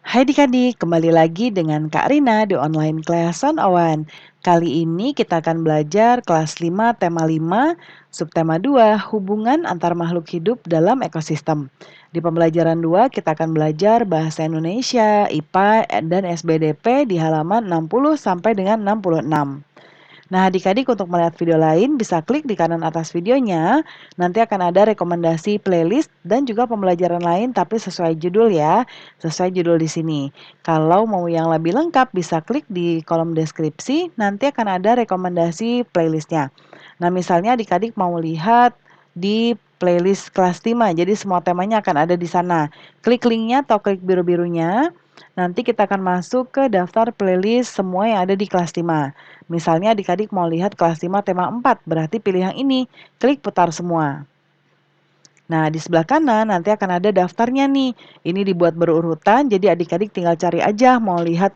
Hai adik-adik, kembali lagi dengan Kak Rina di online class 101. Kali ini kita akan belajar kelas 5 tema 5, subtema 2, hubungan antar makhluk hidup dalam ekosistem. Di pembelajaran 2 kita akan belajar bahasa Indonesia, IPA, dan SBDP di halaman 60 sampai dengan 66. Nah, adik-adik untuk melihat video lain bisa klik di kanan atas videonya. Nanti akan ada rekomendasi playlist dan juga pembelajaran lain tapi sesuai judul ya. Sesuai judul di sini. Kalau mau yang lebih lengkap bisa klik di kolom deskripsi, nanti akan ada rekomendasi playlistnya. Nah, misalnya adik-adik mau lihat di playlist kelas 5, jadi semua temanya akan ada di sana. Klik linknya atau klik biru-birunya, nanti kita akan masuk ke daftar playlist semua yang ada di kelas 5. Misalnya adik-adik mau lihat kelas 5 tema 4, berarti pilih yang ini, klik putar semua. Nah, di sebelah kanan nanti akan ada daftarnya nih. Ini dibuat berurutan, jadi adik-adik tinggal cari aja mau lihat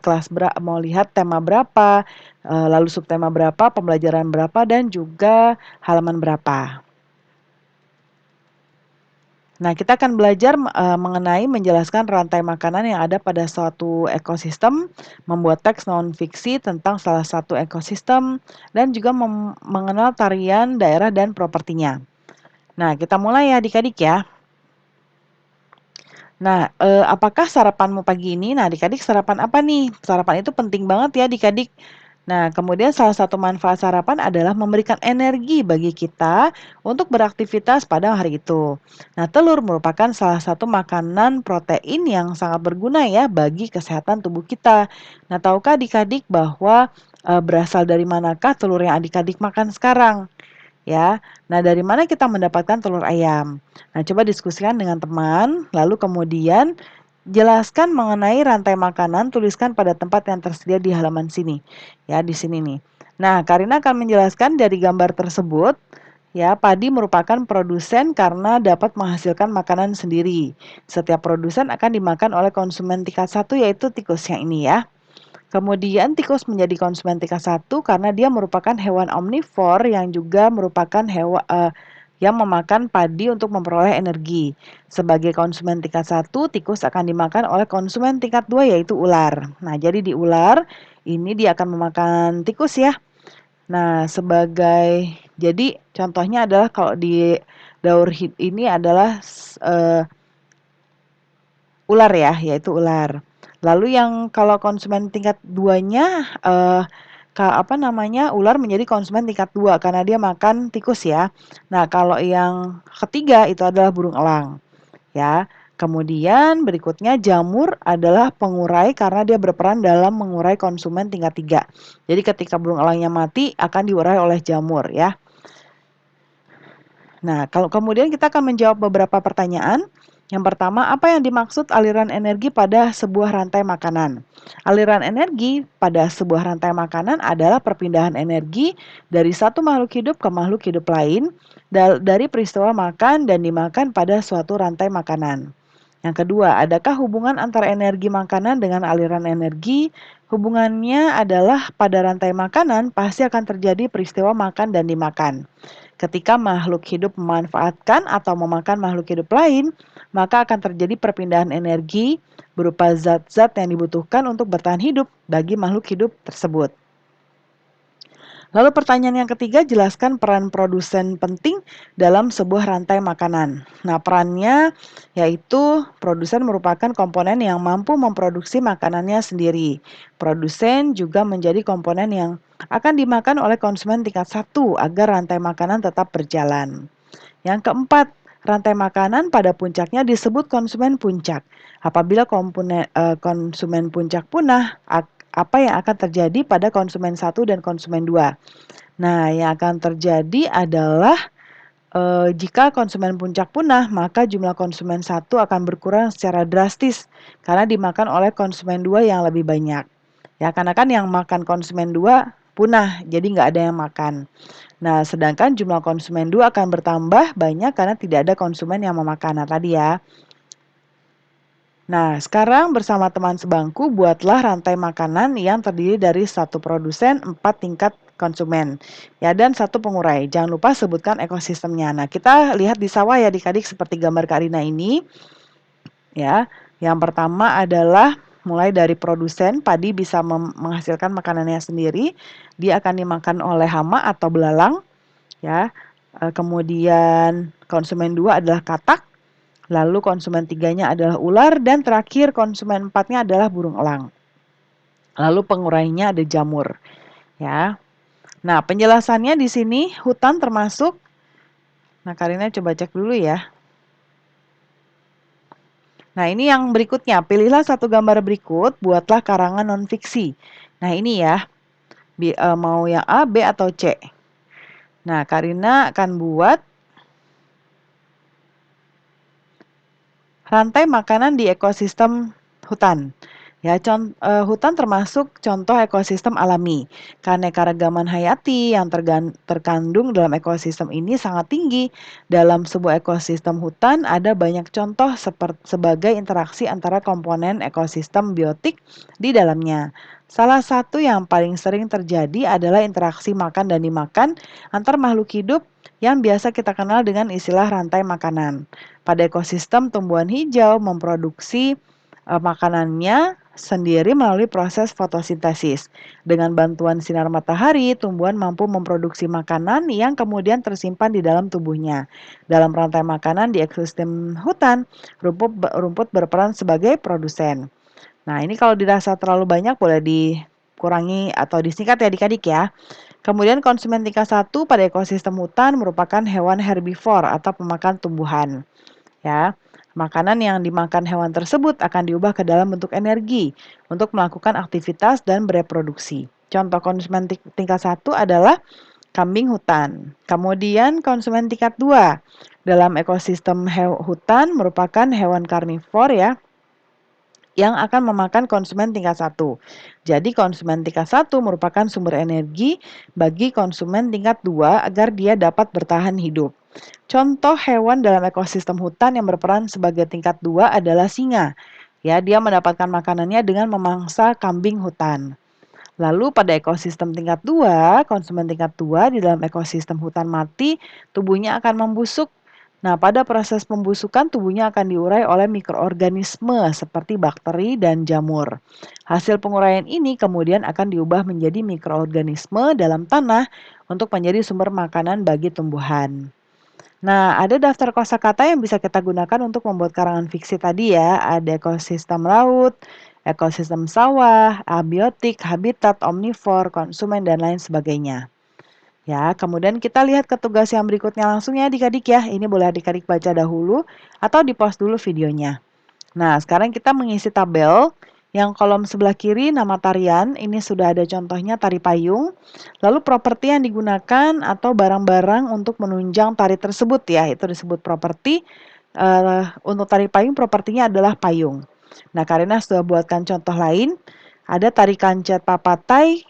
mau lihat tema berapa, lalu subtema berapa, pembelajaran berapa, dan juga halaman berapa. Nah, kita akan belajar mengenai menjelaskan rantai makanan yang ada pada suatu ekosistem, membuat teks non-fiksi tentang salah satu ekosistem, dan juga mengenal tarian daerah dan propertinya. Nah, kita mulai ya adik-adik ya. Nah, apakah sarapanmu pagi ini? Nah, adik-adik sarapan apa nih? Sarapan itu penting banget ya adik-adik. Nah, kemudian salah satu manfaat sarapan adalah memberikan energi bagi kita untuk beraktivitas pada hari itu. Nah, telur merupakan salah satu makanan protein yang sangat berguna ya bagi kesehatan tubuh kita. Nah, tahukah adik-adik bahwa berasal dari manakah telur yang adik-adik makan sekarang? Ya, nah dari mana kita mendapatkan telur ayam? Nah, coba diskusikan dengan teman, lalu kemudian jelaskan mengenai rantai makanan, tuliskan pada tempat yang tersedia di halaman sini. Ya, di sini nih. Nah, Karina akan menjelaskan dari gambar tersebut, ya, padi merupakan produsen karena dapat menghasilkan makanan sendiri. Setiap produsen akan dimakan oleh konsumen tingkat 1 yaitu tikus yang ini ya. Kemudian tikus menjadi konsumen tingkat 1 karena dia merupakan hewan omnivor yang juga merupakan yang memakan padi untuk memperoleh energi. Sebagai konsumen tingkat 1, tikus akan dimakan oleh konsumen tingkat 2 yaitu ular. Nah, jadi di ular ini dia akan memakan tikus ya. Nah, jadi contohnya adalah kalau di daur ini adalah ular ya, yaitu ular. Lalu yang kalau konsumen tingkat 2-nya ular menjadi konsumen tingkat 2 karena dia makan tikus ya. Nah, kalau yang ketiga itu adalah burung elang ya. Kemudian berikutnya jamur adalah pengurai karena dia berperan dalam mengurai konsumen tingkat 3. Jadi ketika burung elangnya mati akan diurai oleh jamur ya. Nah, kalau kemudian kita akan menjawab beberapa pertanyaan. Yang pertama, apa yang dimaksud aliran energi pada sebuah rantai makanan? Aliran energi pada sebuah rantai makanan adalah perpindahan energi dari satu makhluk hidup ke makhluk hidup lain dari peristiwa makan dan dimakan pada suatu rantai makanan. Yang kedua, adakah hubungan antara energi makanan dengan aliran energi? Hubungannya adalah pada rantai makanan pasti akan terjadi peristiwa makan dan dimakan. Ketika makhluk hidup memanfaatkan atau memakan makhluk hidup lain, maka akan terjadi perpindahan energi berupa zat-zat yang dibutuhkan untuk bertahan hidup bagi makhluk hidup tersebut. Lalu pertanyaan yang ketiga, jelaskan peran produsen penting dalam sebuah rantai makanan. Nah, perannya yaitu produsen merupakan komponen yang mampu memproduksi makanannya sendiri. Produsen juga menjadi komponen yang akan dimakan oleh konsumen tingkat 1 agar rantai makanan tetap berjalan. Yang keempat, rantai makanan pada puncaknya disebut konsumen puncak. Apabila konsumen puncak punah, apa yang akan terjadi pada konsumen 1 dan konsumen 2? Nah, yang akan terjadi adalah jika konsumen puncak punah, maka jumlah konsumen 1 akan berkurang secara drastis karena dimakan oleh konsumen 2 yang lebih banyak. Ya, karena kan yang makan konsumen 2 punah, jadi nggak ada yang makan. Nah, sedangkan jumlah konsumen 2 akan bertambah banyak karena tidak ada konsumen yang memakan. Nah, tadi ya. Nah, sekarang bersama teman sebangku buatlah rantai makanan yang terdiri dari satu produsen, 4 tingkat konsumen, ya, dan satu pengurai. Jangan lupa sebutkan ekosistemnya. Nah, kita lihat di sawah ya adik-adik seperti gambar Kak Rina ini, ya. Yang pertama adalah mulai dari produsen, padi bisa menghasilkan makanannya sendiri, dia akan dimakan oleh hama atau belalang, ya. Kemudian konsumen 2 adalah katak, lalu konsumen 3-nya adalah ular, dan terakhir konsumen 4-nya adalah burung elang. Lalu pengurainya ada jamur, ya. Nah, penjelasannya di sini hutan termasuk. Nah, Karina coba cek dulu ya. Nah, ini yang berikutnya. Pilihlah satu gambar berikut, buatlah karangan non-fiksi. Nah, ini ya. Mau yang A, B, atau C. Nah, Karina akan buat rantai makanan di ekosistem hutan. Ya, hutan termasuk contoh ekosistem alami. Keanekaragaman hayati yang terkandung dalam ekosistem ini sangat tinggi. Dalam sebuah ekosistem hutan ada banyak contoh sebagai interaksi antara komponen ekosistem biotik di dalamnya. Salah satu yang paling sering terjadi adalah interaksi makan dan dimakan antar makhluk hidup yang biasa kita kenal dengan istilah rantai makanan. Pada ekosistem, tumbuhan hijau memproduksi makanannya sendiri melalui proses fotosintesis. Dengan bantuan sinar matahari, tumbuhan mampu memproduksi makanan yang kemudian tersimpan di dalam tubuhnya. Dalam rantai makanan di ekosistem hutan, rumput berperan sebagai produsen. Nah, ini kalau dirasa terlalu banyak boleh dikurangi atau disingkat ya adik-adik ya. Kemudian konsumen tingkat 1 pada ekosistem hutan merupakan hewan herbivore atau pemakan tumbuhan. Ya, makanan yang dimakan hewan tersebut akan diubah ke dalam bentuk energi untuk melakukan aktivitas dan bereproduksi. Contoh konsumen tingkat 1 adalah kambing hutan. Kemudian konsumen tingkat 2 dalam ekosistem hutan merupakan hewan karnivor ya, yang akan memakan konsumen tingkat 1. Jadi konsumen tingkat 1 merupakan sumber energi bagi konsumen tingkat 2 agar dia dapat bertahan hidup. Contoh hewan dalam ekosistem hutan yang berperan sebagai tingkat 2 adalah singa. Ya, dia mendapatkan makanannya dengan memangsa kambing hutan. Lalu pada ekosistem tingkat 2, konsumen tingkat 2 di dalam ekosistem hutan mati, tubuhnya akan membusuk. Nah, pada proses pembusukan tubuhnya akan diurai oleh mikroorganisme seperti bakteri dan jamur. Hasil penguraian ini kemudian akan diubah menjadi mikroorganisme dalam tanah untuk menjadi sumber makanan bagi tumbuhan. Nah, ada daftar kosakata yang bisa kita gunakan untuk membuat karangan fiksi tadi ya. Ada ekosistem laut, ekosistem sawah, abiotik, habitat, omnivor, konsumen, dan lain sebagainya. Ya, kemudian kita lihat ke tugas yang berikutnya langsung ya adik-adik ya. Ini boleh adik-adik baca dahulu atau di-pause dulu videonya. Nah, sekarang kita mengisi tabel. Yang kolom sebelah kiri nama tarian, ini sudah ada contohnya tari payung. Lalu properti yang digunakan atau barang-barang untuk menunjang tari tersebut ya, itu disebut properti. Untuk tari payung propertinya adalah payung. Nah, Karina sudah buatkan contoh lain. Ada tari kancet papatai,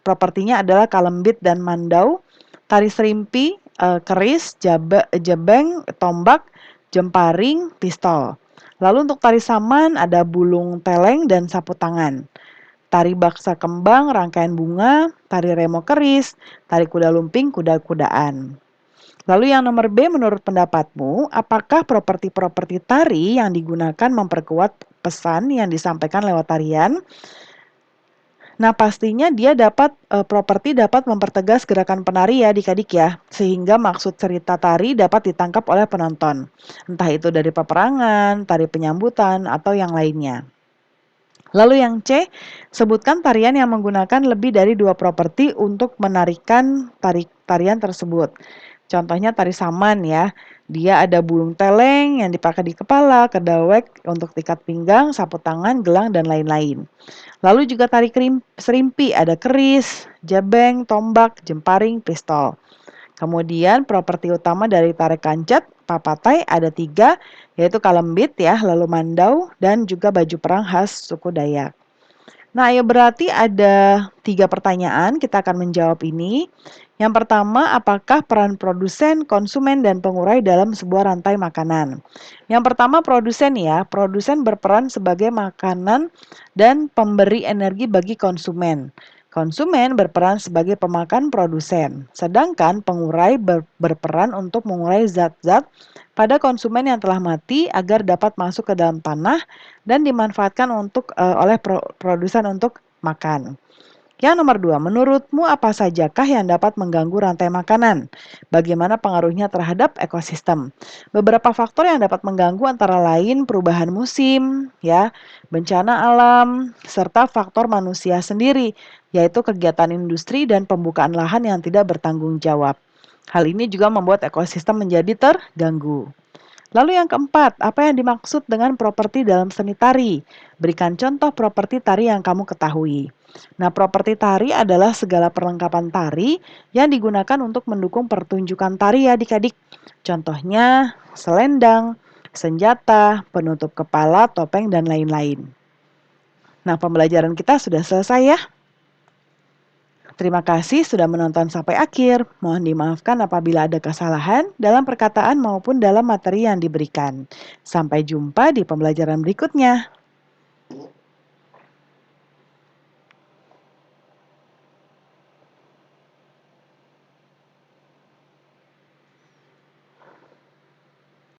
propertinya adalah kalembit dan mandau. Tari serimpi, keris, jebeng, tombak, jemparing, pistol. Lalu untuk tari saman ada bulung teleng dan sapu tangan. Tari baksa kembang, rangkaian bunga, tari remo keris, tari kuda lumping, kuda-kudaan. Lalu yang nomor B, menurut pendapatmu, apakah properti-properti tari yang digunakan memperkuat pesan yang disampaikan lewat tarian? Nah, pastinya dia properti dapat mempertegas gerakan penari ya adik-adik ya, sehingga maksud cerita tari dapat ditangkap oleh penonton. Entah itu dari peperangan, tari penyambutan, atau yang lainnya. Lalu yang C, sebutkan tarian yang menggunakan lebih dari 2 properti untuk menarikan tarian tersebut. Contohnya tari saman ya, dia ada bulung teleng yang dipakai di kepala, kedawek untuk ikat pinggang, sapu tangan, gelang, dan lain-lain. Lalu juga tari serimpi, ada keris, jebeng, tombak, jemparing, pistol. Kemudian properti utama dari tari kancet, papatai ada 3, yaitu kalembit ya, lalu mandau, dan juga baju perang khas suku Dayak. Nah, ayo berarti ada 3 pertanyaan, kita akan menjawab ini. Yang pertama, apakah peran produsen, konsumen, dan pengurai dalam sebuah rantai makanan? Yang pertama produsen ya, produsen berperan sebagai makanan dan pemberi energi bagi konsumen. Konsumen berperan sebagai pemakan produsen, sedangkan pengurai berperan untuk mengurai zat-zat pada konsumen yang telah mati agar dapat masuk ke dalam tanah dan dimanfaatkan oleh produsen untuk makan. Yang nomor dua, menurutmu apa sajakah yang dapat mengganggu rantai makanan? Bagaimana pengaruhnya terhadap ekosistem? Beberapa faktor yang dapat mengganggu antara lain perubahan musim, ya, bencana alam, serta faktor manusia sendiri, yaitu kegiatan industri dan pembukaan lahan yang tidak bertanggung jawab. Hal ini juga membuat ekosistem menjadi terganggu. Lalu yang keempat, apa yang dimaksud dengan properti dalam seni tari? Berikan contoh properti tari yang kamu ketahui. Nah, properti tari adalah segala perlengkapan tari yang digunakan untuk mendukung pertunjukan tari ya adik-adik. Contohnya selendang, senjata, penutup kepala, topeng, dan lain-lain. Nah, pembelajaran kita sudah selesai ya. Terima kasih sudah menonton sampai akhir. Mohon dimaafkan apabila ada kesalahan dalam perkataan maupun dalam materi yang diberikan. Sampai jumpa di pembelajaran berikutnya.